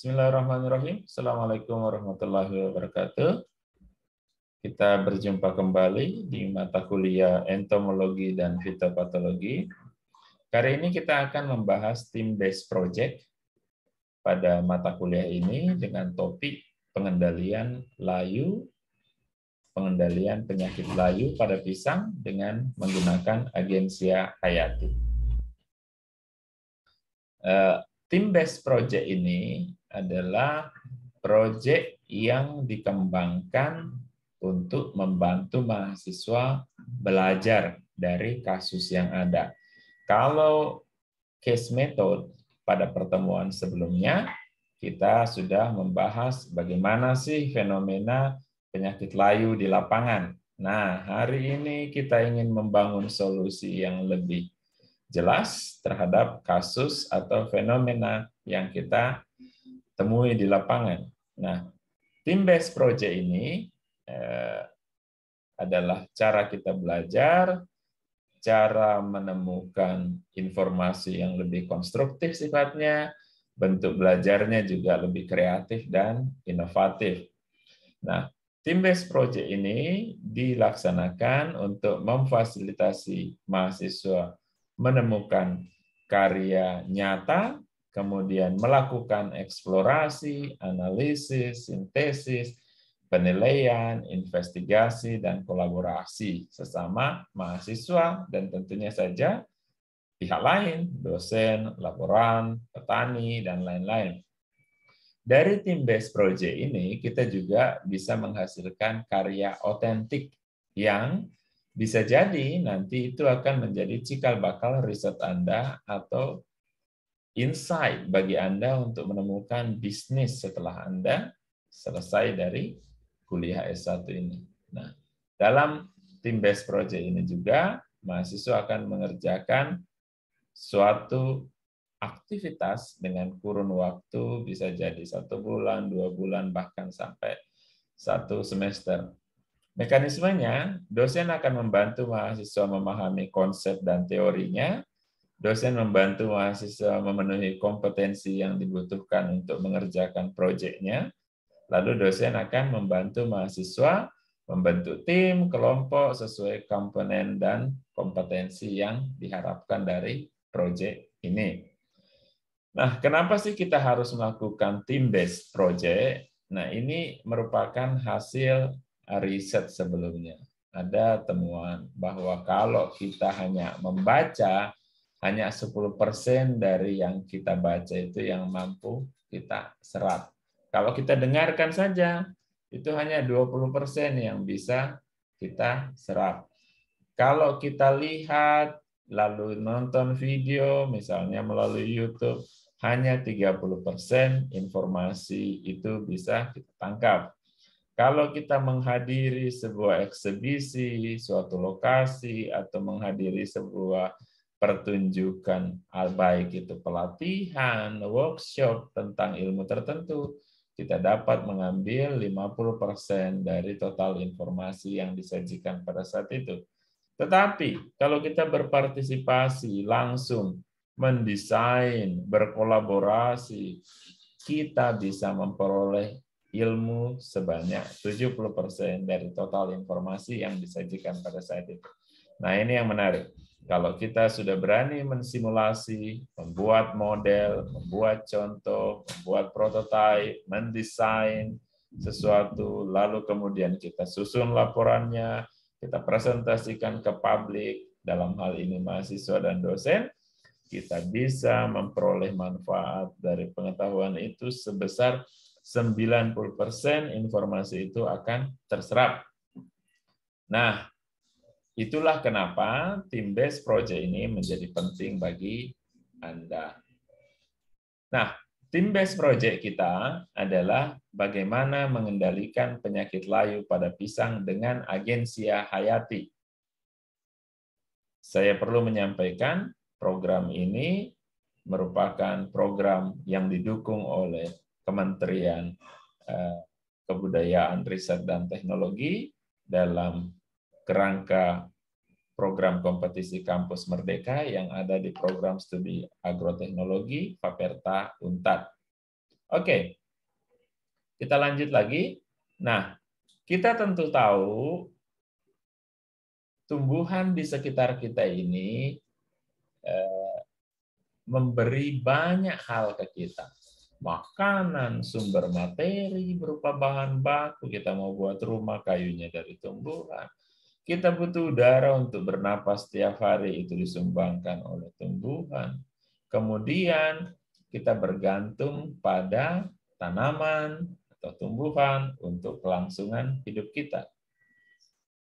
Bismillahirrahmanirrahim. Assalamualaikum warahmatullahi wabarakatuh. Kita berjumpa kembali di mata kuliah entomologi dan fitopatologi. Kali ini kita akan membahas team-based project pada mata kuliah ini dengan topik pengendalian layu, pengendalian penyakit layu pada pisang dengan menggunakan Agensia hayati. Team-based project ini adalah proyek yang dikembangkan untuk membantu mahasiswa belajar dari kasus yang ada. Kalau case method pada pertemuan sebelumnya, kita sudah membahas bagaimana sih fenomena penyakit layu di lapangan. Nah, hari ini kita ingin membangun solusi yang lebih jelas terhadap kasus atau fenomena yang kita temui di lapangan. Nah, team-based project ini adalah cara kita belajar, cara menemukan informasi yang lebih konstruktif sifatnya, bentuk belajarnya juga lebih kreatif dan inovatif. Nah, team-based project ini dilaksanakan untuk memfasilitasi mahasiswa menemukan karya nyata, kemudian melakukan eksplorasi, analisis, sintesis, penilaian, investigasi, dan kolaborasi sesama mahasiswa, dan tentunya saja pihak lain, dosen, laboran, petani, dan lain-lain. Dari team-based project ini, kita juga bisa menghasilkan karya otentik yang bisa jadi nanti itu akan menjadi cikal bakal riset Anda atau insight bagi Anda untuk menemukan bisnis setelah Anda selesai dari kuliah S1 ini. Nah, dalam team-based project ini juga, mahasiswa akan mengerjakan suatu aktivitas dengan kurun waktu bisa jadi 1 bulan, 2 bulan, bahkan sampai 1 semester. Mekanismenya, dosen akan membantu mahasiswa memahami konsep dan teorinya, dosen membantu mahasiswa memenuhi kompetensi yang dibutuhkan untuk mengerjakan proyeknya, lalu dosen akan membantu mahasiswa membentuk tim, kelompok sesuai komponen dan kompetensi yang diharapkan dari proyek ini. Nah, kenapa sih kita harus melakukan team-based project? Nah, ini merupakan hasil riset sebelumnya. Ada temuan bahwa kalau kita hanya membaca, hanya 10% dari yang kita baca itu yang mampu kita serap. Kalau kita dengarkan saja, itu hanya 20% yang bisa kita serap. Kalau kita lihat, lalu nonton video, misalnya melalui YouTube, hanya 30% informasi itu bisa kita tangkap. Kalau kita menghadiri sebuah eksibisi, suatu lokasi, atau menghadiri sebuah pertunjukan, baik itu pelatihan, workshop tentang ilmu tertentu, kita dapat mengambil 50% dari total informasi yang disajikan pada saat itu. Tetapi kalau kita berpartisipasi langsung, mendesain, berkolaborasi, kita bisa memperoleh ilmu sebanyak 70% dari total informasi yang disajikan pada saat itu. Nah, ini yang menarik. Kalau kita sudah berani mensimulasi, membuat model, membuat contoh, membuat prototipe, mendesain sesuatu, lalu kemudian kita susun laporannya, kita presentasikan ke publik, dalam hal ini mahasiswa dan dosen, kita bisa memperoleh manfaat dari pengetahuan itu sebesar 90% informasi itu akan terserap. Nah, itulah kenapa team-based project ini menjadi penting bagi Anda. Nah, team-based project kita adalah bagaimana mengendalikan penyakit layu pada pisang dengan Agensia hayati. Saya perlu menyampaikan, program ini merupakan program yang didukung oleh Kementerian Kebudayaan, Riset, dan Teknologi dalam kerangka program kompetisi kampus Merdeka yang ada di program studi agroteknologi Faperta Unpad. Oke, kita lanjut lagi. Nah, kita tentu tahu tumbuhan di sekitar kita ini memberi banyak hal ke kita. Makanan, sumber materi berupa bahan baku, kita mau buat rumah kayunya dari tumbuhan. Kita butuh udara untuk bernapas setiap hari, itu disumbangkan oleh tumbuhan. Kemudian kita bergantung pada tanaman atau tumbuhan untuk kelangsungan hidup kita.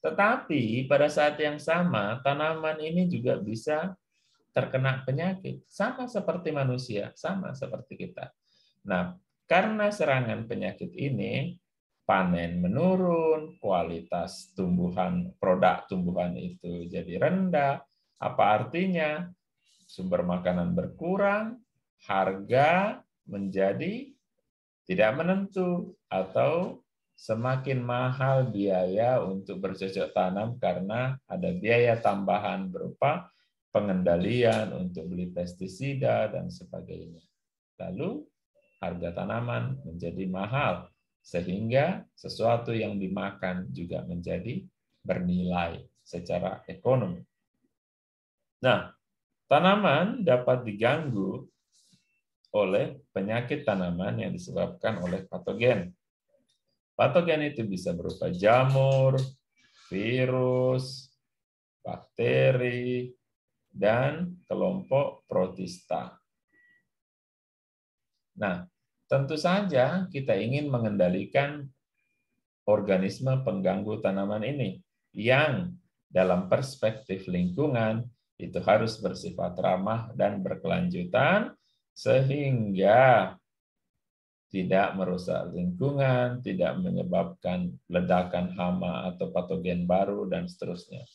Tetapi pada saat yang sama, tanaman ini juga bisa terkena penyakit, sama seperti manusia, sama seperti kita. Nah, karena serangan penyakit ini, panen menurun, kualitas tumbuhan, produk tumbuhan itu jadi rendah. Apa artinya? Sumber makanan berkurang, harga menjadi tidak menentu, atau semakin mahal biaya untuk bercocok tanam karena ada biaya tambahan berupa pengendalian untuk beli pestisida dan sebagainya. Lalu harga tanaman menjadi mahal, sehingga sesuatu yang dimakan juga menjadi bernilai secara ekonomi. Nah, tanaman dapat diganggu oleh penyakit tanaman yang disebabkan oleh patogen. Patogen itu bisa berupa jamur, virus, bakteri, dan kelompok protista. Nah, tentu saja kita ingin mengendalikan organisme pengganggu tanaman ini yang dalam perspektif lingkungan itu harus bersifat ramah dan berkelanjutan sehingga tidak merusak lingkungan, tidak menyebabkan ledakan hama atau patogen baru, dan seterusnya.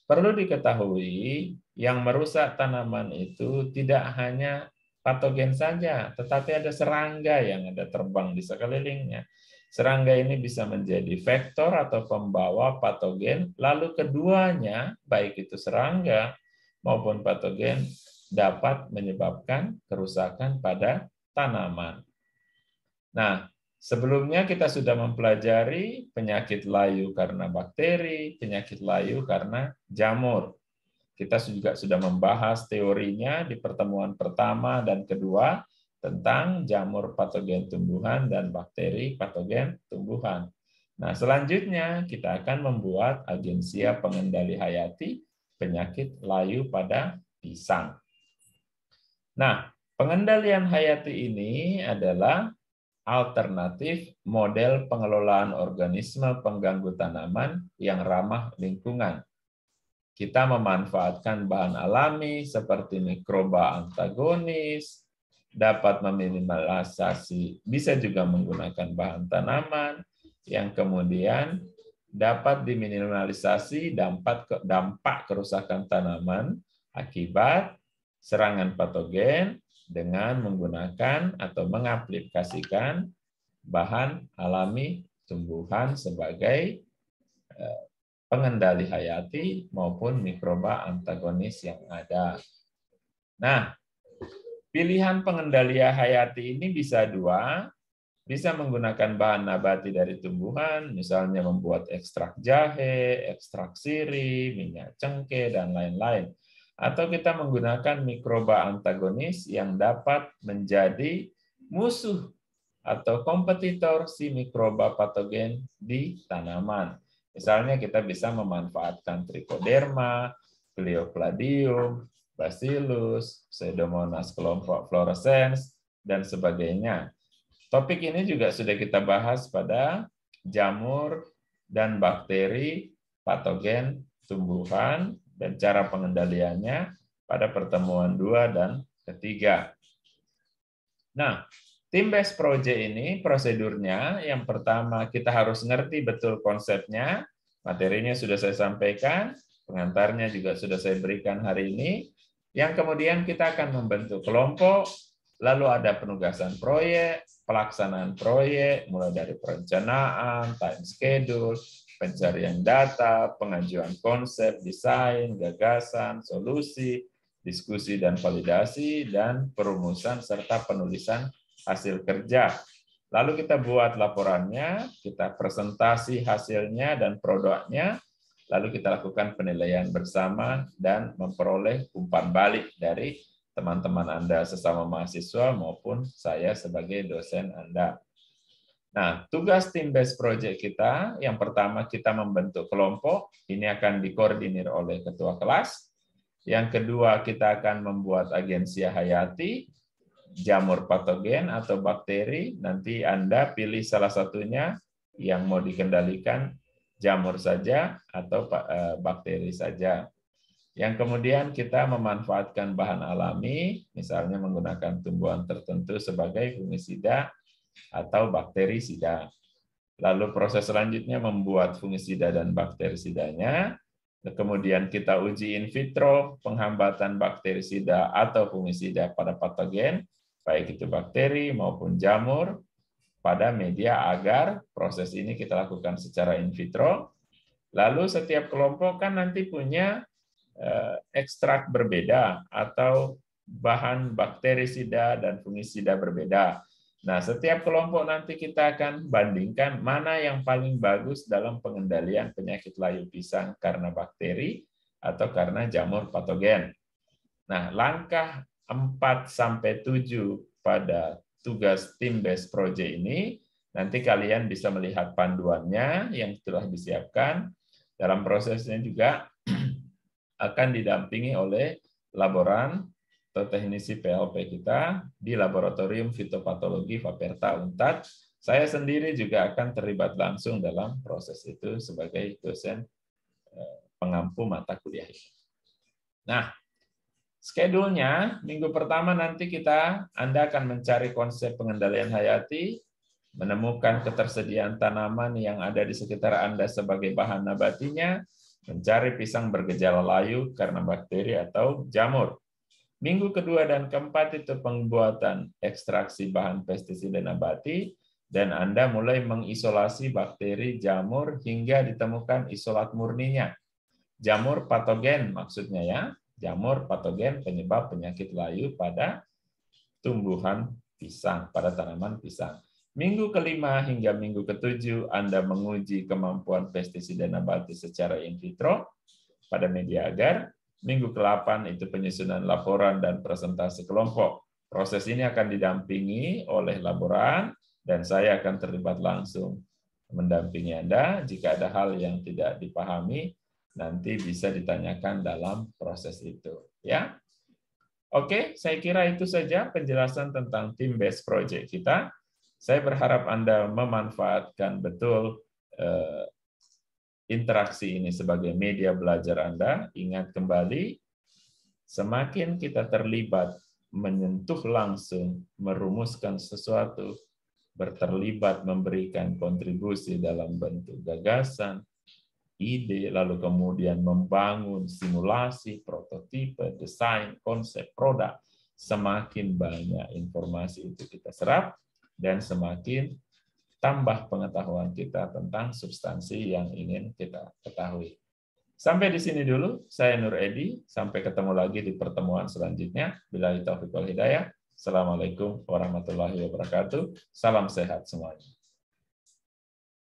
Perlu diketahui, yang merusak tanaman itu tidak hanya patogen saja, tetapi ada serangga yang ada terbang di sekelilingnya. Serangga ini bisa menjadi vektor atau pembawa patogen, lalu keduanya, baik itu serangga maupun patogen, dapat menyebabkan kerusakan pada tanaman. Nah, sebelumnya kita sudah mempelajari penyakit layu karena bakteri, penyakit layu karena jamur. Kita juga sudah membahas teorinya di pertemuan pertama dan kedua tentang jamur patogen tumbuhan dan bakteri patogen tumbuhan. Nah, selanjutnya kita akan membuat agensia pengendali hayati penyakit layu pada pisang. Nah, pengendalian hayati ini adalah alternatif model pengelolaan organisme pengganggu tanaman yang ramah lingkungan. Kita memanfaatkan bahan alami seperti mikroba antagonis, dapat meminimalisasi, bisa juga menggunakan bahan tanaman yang kemudian dapat diminimalisasi dampak kerusakan tanaman akibat serangan patogen dengan menggunakan atau mengaplikasikan bahan alami tumbuhan sebagai pengendali hayati maupun mikroba antagonis yang ada. Nah, pilihan pengendali hayati ini bisa dua, bisa menggunakan bahan nabati dari tumbuhan, misalnya membuat ekstrak jahe, ekstrak sirih, minyak cengkeh, dan lain-lain. Atau kita menggunakan mikroba antagonis yang dapat menjadi musuh atau kompetitor si mikroba patogen di tanaman. Misalnya kita bisa memanfaatkan Trichoderma, Cleocladium, Bacillus, Pseudomonas kelompok fluorescens, dan sebagainya. Topik ini juga sudah kita bahas pada jamur dan bakteri patogen tumbuhan dan cara pengendaliannya pada pertemuan 2 dan ketiga. Nah, Team Based Project ini prosedurnya yang pertama kita harus ngerti betul konsepnya, materinya sudah saya sampaikan, pengantarnya juga sudah saya berikan hari ini. Yang kemudian kita akan membentuk kelompok, lalu ada penugasan proyek, pelaksanaan proyek, mulai dari perencanaan, time schedule, pencarian data, pengajuan konsep, desain, gagasan, solusi, diskusi dan validasi, dan perumusan serta penulisan hasil kerja. Lalu kita buat laporannya, kita presentasi hasilnya dan produknya, lalu kita lakukan penilaian bersama dan memperoleh umpan balik dari teman-teman Anda sesama mahasiswa maupun saya sebagai dosen Anda. Nah, tugas tim based project kita, yang pertama kita membentuk kelompok, ini akan dikoordinir oleh ketua kelas. Yang kedua, kita akan membuat agensia hayati, jamur patogen atau bakteri, nanti Anda pilih salah satunya yang mau dikendalikan, jamur saja atau bakteri saja. Yang kemudian kita memanfaatkan bahan alami, misalnya menggunakan tumbuhan tertentu sebagai fungisida atau bakterisida. Lalu proses selanjutnya membuat fungisida dan bakterisidanya. Kemudian kita uji in vitro penghambatan bakterisida atau fungisida pada patogen, baik itu bakteri maupun jamur, pada media agar proses ini kita lakukan secara in vitro. Lalu setiap kelompok kan nanti punya ekstrak berbeda atau bahan bakterisida dan fungisida berbeda. Nah, setiap kelompok nanti kita akan bandingkan mana yang paling bagus dalam pengendalian penyakit layu pisang karena bakteri atau karena jamur patogen. Nah, langkah 4-7 pada tugas tim based project ini, nanti kalian bisa melihat panduannya yang telah disiapkan. Dalam prosesnya juga akan didampingi oleh laboran atau teknisi PLP kita di Laboratorium Fitopatologi Faperta Unpad. Saya sendiri juga akan terlibat langsung dalam proses itu sebagai dosen pengampu mata kuliah ini. Nah, schedule-nya minggu pertama nanti Anda akan mencari konsep pengendalian hayati, menemukan ketersediaan tanaman yang ada di sekitar Anda sebagai bahan nabatinya, mencari pisang bergejala layu karena bakteri atau jamur. Minggu kedua dan keempat itu pembuatan ekstraksi bahan pestisida nabati, dan Anda mulai mengisolasi bakteri, jamur, hingga ditemukan isolat murninya. Jamur patogen maksudnya ya, jamur patogen penyebab penyakit layu pada tumbuhan pisang, pada tanaman pisang. Minggu kelima hingga minggu ketujuh Anda menguji kemampuan pestisida nabati secara in vitro pada media agar. Minggu ke-8 itu penyusunan laporan dan presentasi kelompok. Proses ini akan didampingi oleh laboran dan saya akan terlibat langsung mendampingi Anda. Jika ada hal yang tidak dipahami, nanti bisa ditanyakan dalam proses itu. Ya, oke, saya kira itu saja penjelasan tentang tim based project kita. Saya berharap Anda memanfaatkan betul interaksi ini sebagai media belajar Anda. Ingat kembali, semakin kita terlibat, menyentuh langsung, merumuskan sesuatu, berterlibat memberikan kontribusi dalam bentuk gagasan, ide, lalu kemudian membangun simulasi, prototipe, desain, konsep, produk, semakin banyak informasi itu kita serap, dan semakin tambah pengetahuan kita tentang substansi yang ingin kita ketahui. Sampai di sini dulu, saya Nur Edi. Sampai ketemu lagi di pertemuan selanjutnya. Billahi taufiq wal hidayah. Assalamualaikum warahmatullahi wabarakatuh. Salam sehat semuanya.